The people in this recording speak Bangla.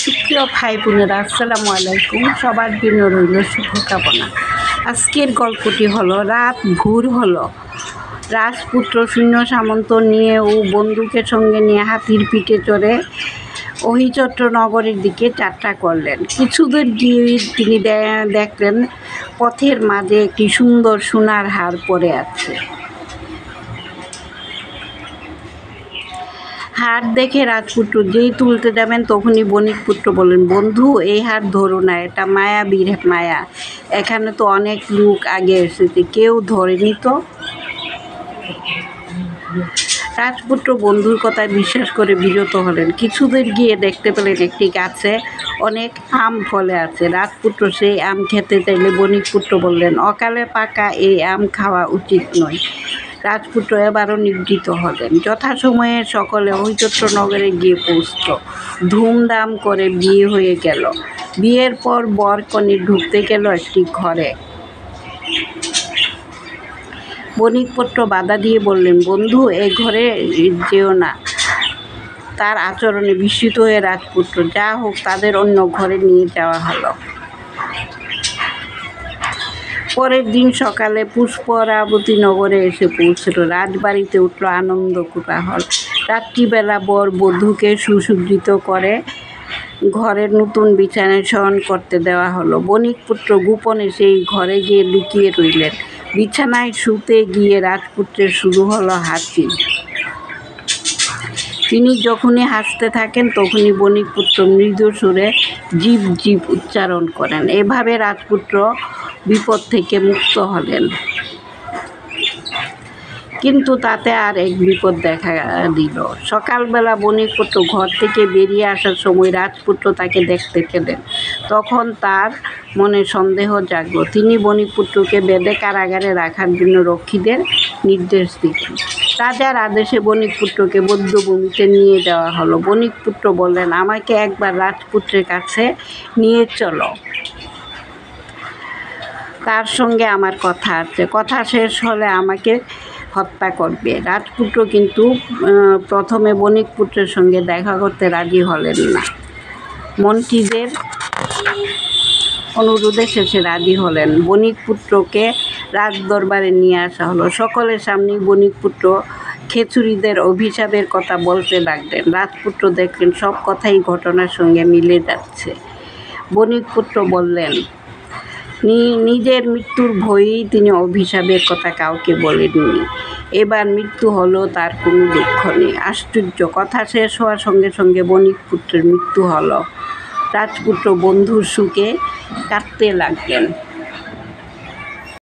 সুপ্রিয় ভাই বোনেরা, আসসালামু আলাইকুম। সবার জন্য রইল শুভকামনা। আজকের গল্পটি হলো রাত ভোর হলো। রাজপুত্র সৈন্য সামন্ত নিয়ে ও বন্দুকের সঙ্গে নিয়ে হাতির পিঠে চড়ে অহিচট্র নগরের দিকে যাত্রা করলেন। কিছুদূর গিয়ে তিনি দেখলেন পথের মাঝে একটি সুন্দর সোনার হার পড়ে আছে। হার দেখে রাজপুত্র যেই তুলতে যাবেন তখনই বণিকপুত্র বললেন, বন্ধু এই হার ধরো না, এটা মায়াবীর মায়া। এখানে তো অনেক লোক আগে এসেছে, কেউ ধরেনি তো। রাজপুত্র বন্ধুর কথায় বিশ্বাস করে বিরত হলেন। কিছুদূর গিয়ে দেখতে পেলেন একটি গাছে অনেক আম ফলে আছে। রাজপুত্র সেই আম খেতে চাইলে বণিকপুত্র বললেন, অকালে পাকা এই আম খাওয়া উচিত নয়। রাজপুত্র এবারও নিবৃত্ত হলেন। যথাসময়ে সকলে অহিচট্র নগরে গিয়ে পৌঁছল। ধুমধাম করে বিয়ে হয়ে গেল। বিয়ের পর বর কনে ঢুকতে গেল একটি ঘরে। বণিকপুত্র বাধা দিয়ে বললেন, বন্ধু এই ঘরে যেও না। তার আচরণে বিস্মিত হয়ে রাজপুত্র যা হোক তাদের অন্য ঘরে নিয়ে যাওয়া হলো। পরের দিন সকালে পুষ্পরাবতী নগরে এসে পৌঁছল। রাজবাড়িতে উঠল আনন্দ কোলাহল। রাত্রিবেলা বর বধূকে সুসজ্জিত করে ঘরের নতুন বিছানায় শয়ন করতে দেওয়া হলো। বণিকপুত্র গোপনে সেই ঘরে গিয়ে লুকিয়ে রইলেন। বিছানায় শুতে গিয়ে রাজপুত্রের শুরু হলো হাসি। তিনি যখনই হাসতে থাকেন তখনই বণিকপুত্র মৃদু সুরে জীব জীব উচ্চারণ করেন। এভাবে রাজপুত্র বিপদ থেকে মুক্ত হলেন। কিন্তু তাতে আর এক বিপদ দেখা দিল। সকালবেলা বণিকপুত্র ঘর থেকে বেরিয়ে আসার সময় রাজপুত্র তাকে দেখতে পেলেন। তখন তার মনে সন্দেহ জাগল। তিনি বণিকপুত্রকে বেঁধে কারাগারে রাখার জন্য রক্ষীদের নির্দেশ দিলেন। রাজার আদেশে বণিকপুত্রকে বধ্যভূমিতে নিয়ে যাওয়া হলো। বণিকপুত্র বললেন, আমাকে একবার রাজপুত্রের কাছে নিয়ে চলো, তার সঙ্গে আমার কথা আছে। কথা শেষ হলে আমাকে হত্যা করবে। রাজপুত্র কিন্তু প্রথমে বণিকপুত্রের সঙ্গে দেখা করতে রাজি হলেন না। মন্ত্রীদের অনুরোধে শেষে রাজি হলেন। বণিকপুত্রকে রাজদরবারে নিয়ে আসা হলো। সকলের সামনেই বণিকপুত্র খেচুড়িদের অভিশাপের কথা বলতে লাগলেন। রাজপুত্র দেখলেন সব কথাই ঘটনার সঙ্গে মিলে যাচ্ছে। বণিকপুত্র বললেন, নিজের মৃত্যুর ভয়েই তিনি অভিশাপের কথা কাউকে বলেননি। এবার মৃত্যু হলো, তার কোনো দুঃখ নেই। আশ্চর্য! কথা শেষ হওয়ার সঙ্গে সঙ্গে বণিকপুত্রের মৃত্যু হলো। রাজপুত্র বন্ধুর সুখে কাঁদতে লাগলেন।